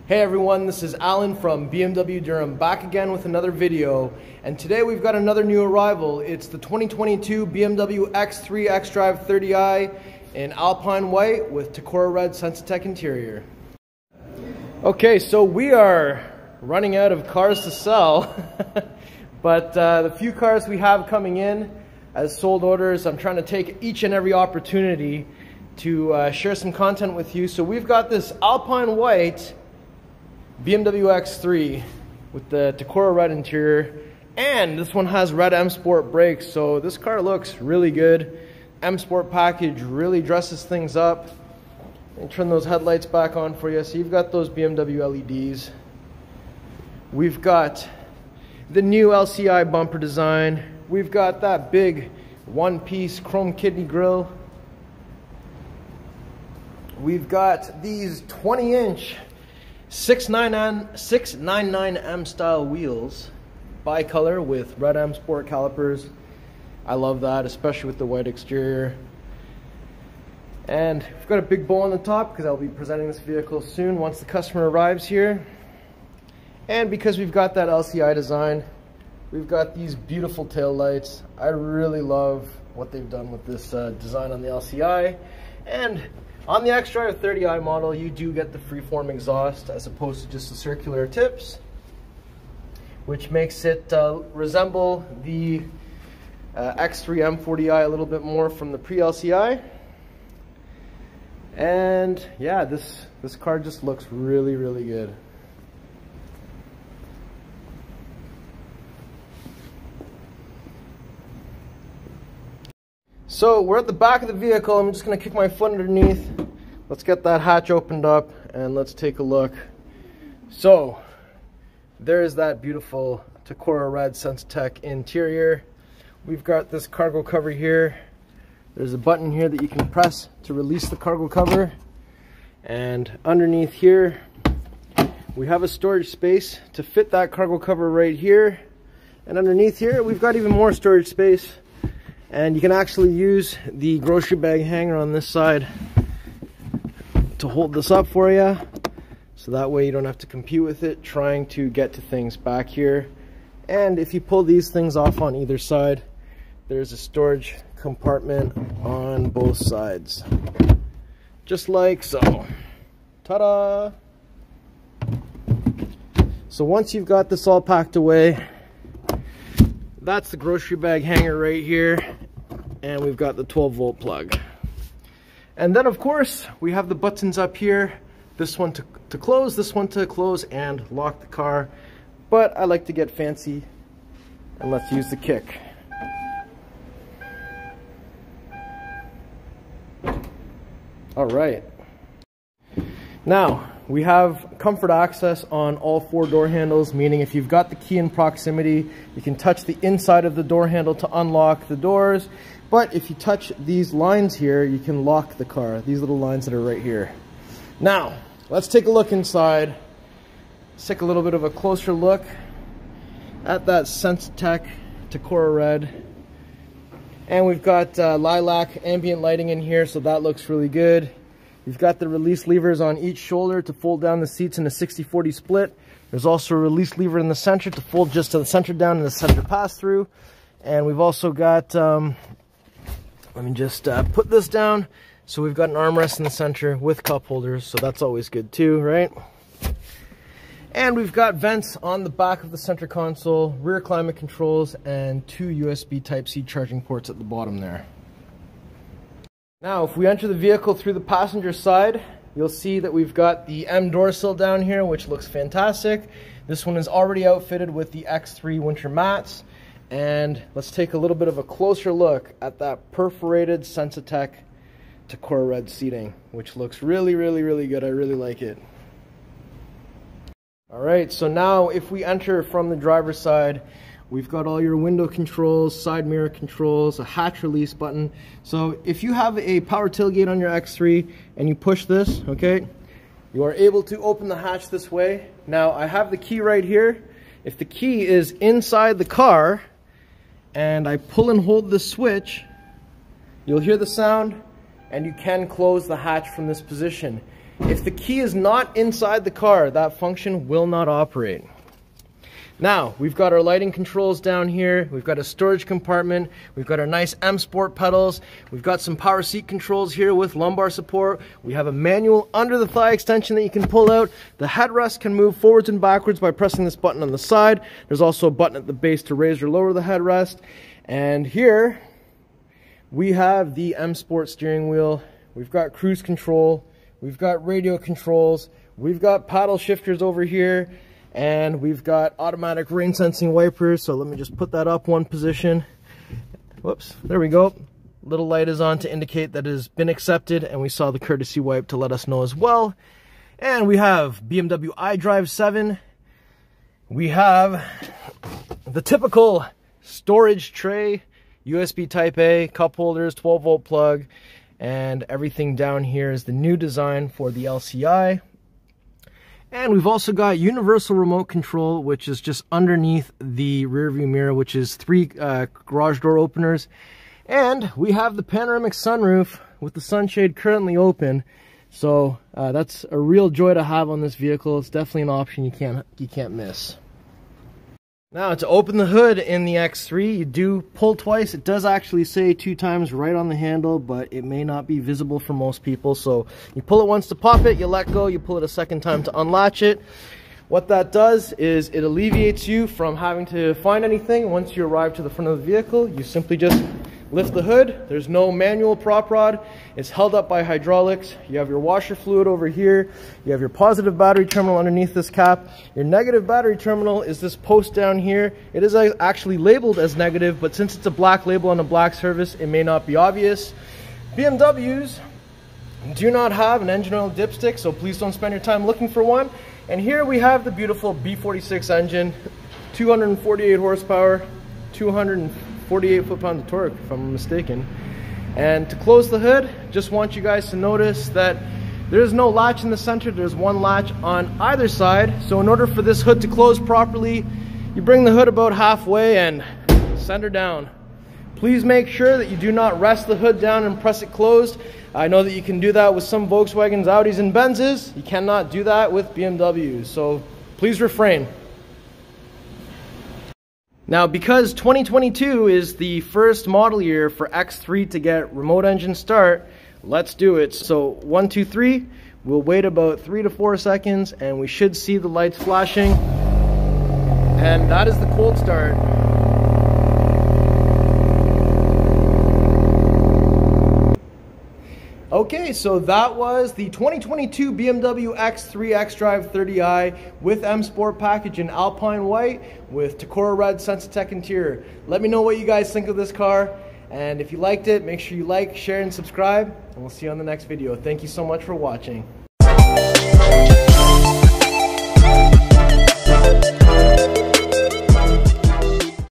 Hey everyone, this is Alan from BMW Durham, back again with another video. And today we've got another new arrival. It's the 2022 BMW X3 xDrive30i in Alpine White with Tacora Red Sensatech interior. Okay, so we are running out of cars to sell, but the few cars we have coming in as sold orders, I'm trying to take each and every opportunity to share some content with you. So we've got this Alpine White BMW X3 with the Tacora Red interior, and this one has red M Sport brakes, so this car looks really good. M Sport package really dresses things up. And turn those headlights back on for you. So you've got those BMW LEDs. We've got the new LCI bumper design. We've got that big one-piece chrome kidney grille. We've got these 20-inch 699M style wheels, bicolor with red M Sport calipers. I love that, especially with the white exterior. And we've got a big bow on the top because I'll be presenting this vehicle soon once the customer arrives here. And because we've got that LCI design, we've got these beautiful tail lights. I really love what they've done with this design on the LCI. And on the xDrive30i model, you do get the freeform exhaust as opposed to just the circular tips, which makes it resemble the X3 M40i a little bit more from the pre-LCI. And yeah, this car just looks really, really good. So we're at the back of the vehicle. I'm just going to kick my foot underneath. Let's get that hatch opened up and let's take a look. So there's that beautiful Tacora Red Sensatech interior. We've got this cargo cover here. There's a button here that you can press to release the cargo cover. And underneath here, we have a storage space to fit that cargo cover right here. And underneath here, we've got even more storage space. And you can actually use the grocery bag hanger on this side to hold this up for you. So that way you don't have to compete with it trying to get to things back here. And if you pull these things off on either side, there's a storage compartment on both sides. Just like so. Ta-da! So once you've got this all packed away, that's the grocery bag hanger right here, and we've got the 12-volt plug. And then of course we have the buttons up here, this one to close, this one to close and lock the car, but I like to get fancy and let's use the kick. All right, now we have comfort access on all 4 door handles, meaning if you've got the key in proximity, you can touch the inside of the door handle to unlock the doors. But if you touch these lines here, you can lock the car, these little lines that are right here. Now, let's take a look inside. Let's take a little bit of a closer look at that Sensatech Tacora Red. And we've got lilac ambient lighting in here, so that looks really good. You've got the release levers on each shoulder to fold down the seats in a 60-40 split. There's also a release lever in the center to fold just to the center down and the center pass through. And we've also got, let me just put this down. So we've got an armrest in the center with cup holders, so that's always good too, right? And we've got vents on the back of the center console, rear climate controls, and 2 USB Type-C charging ports at the bottom there. Now, if we enter the vehicle through the passenger side, you'll see that we've got the M door sill down here, which looks fantastic. This one is already outfitted with the X3 winter mats. And let's take a little bit of a closer look at that perforated Sensatech Tacora Red seating, which looks really, really, really good. I really like it. All right, so now if we enter from the driver's side, we've got all your window controls, side mirror controls, a hatch release button. So if you have a power tailgate on your X3 and you push this, okay, you are able to open the hatch this way. Now I have the key right here. If the key is inside the car and I pull and hold the switch, you'll hear the sound and you can close the hatch from this position. If the key is not inside the car, that function will not operate. Now, we've got our lighting controls down here, we've got a storage compartment, we've got our nice M Sport pedals, we've got some power seat controls here with lumbar support, we have a manual under the thigh extension that you can pull out, the headrest can move forwards and backwards by pressing this button on the side, there's also a button at the base to raise or lower the headrest, and here we have the M Sport steering wheel, we've got cruise control, we've got radio controls, we've got paddle shifters over here, and we've got automatic rain sensing wipers. So let me just put that up one position. Whoops, there we go. Little light is on to indicate that it has been accepted, and we saw the courtesy wipe to let us know as well. And we have BMW xDrive30i. We have the typical storage tray, USB Type A, cup holders, 12-volt plug, and everything down here is the new design for the LCI. And we've also got universal remote control, which is just underneath the rear view mirror, which is 3 garage door openers. And we have the panoramic sunroof with the sunshade currently open. So that's a real joy to have on this vehicle. It's definitely an option you can't miss. Now, to open the hood in the X3, you do pull twice. It does actually say 2 times right on the handle, but it may not be visible for most people. So you pull it once to pop it, you let go, you pull it a second time to unlatch it. What that does is it alleviates you from having to find anything. Once you arrive to the front of the vehicle, you simply just lift the hood. There's no manual prop rod. It's held up by hydraulics. You have your washer fluid over here. You have your positive battery terminal underneath this cap. Your negative battery terminal is this post down here. It is actually labeled as negative, but since it's a black label on a black surface, it may not be obvious. BMWs do not have an engine oil dipstick, so please don't spend your time looking for one. And here we have the beautiful B46 engine, 248 horsepower, 248 foot-pounds of torque, if I'm mistaken. And to close the hood, just want you guys to notice that there's no latch in the center. There's one latch on either side. So in order for this hood to close properly, you bring the hood about halfway and center down. Please make sure that you do not rest the hood down and press it closed. I know that you can do that with some Volkswagens, Audis, and Benzes. You cannot do that with BMWs, so please refrain. Now, because 2022 is the first model year for X3 to get remote engine start, let's do it. So 1, 2, 3, we'll wait about 3 to 4 seconds and we should see the lights flashing. And that is the cold start. Okay, so that was the 2022 BMW X3 xDrive30i with M Sport package in Alpine White with Tacora Red Sensitech interior. Let me know what you guys think of this car, and if you liked it, make sure you like, share, and subscribe, and we'll see you on the next video. Thank you so much for watching.